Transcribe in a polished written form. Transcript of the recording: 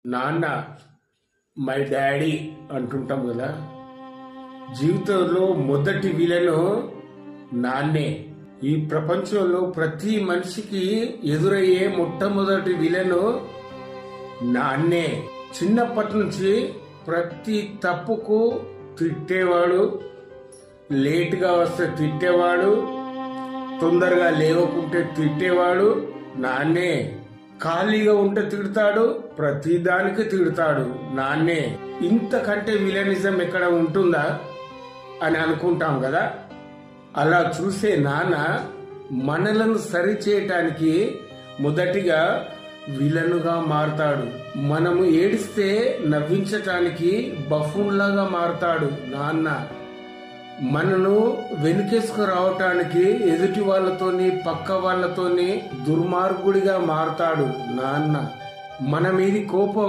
నాన్న my daddy అంటుంటాం కదా. జీవితంలో మొదటి విలను నాన్నే. ఈ ప్రపంచంలో ప్రతి మనిషికి ఎదురయ్యే మొట్టమొదటి విలను నాన్నే. చిన్నప్పటి నుంచి ప్రతి తప్పుకు తిట్టేవాడు, లేటుగా వస్తే తిట్టేవాడు, తొందరగా లేవకుంటే తిట్టేవాడు నాన్నే. ఖాళీగా ఉంటే తిడతాడు, ప్రతి దానికి తిడతాడు నాన్నే. ఇంతకంటే విలనిజం ఎక్కడ ఉంటుందా అని అనుకుంటాం కదా. అలా చూసే నాన్న మనలను సరి చేయటానికి మొదటిగా విలనుగా మారతాడు. మనము ఏడిస్తే నవ్వించటానికి బఫూన్లాగా మారతాడు నాన్న. మనను వెనుకేసుకు రావటానికి ఎదుటి వాళ్ళతోని పక్క వాళ్ళతోని దుర్మార్గుడిగా మారతాడు నాన్న. మన మీది కోపం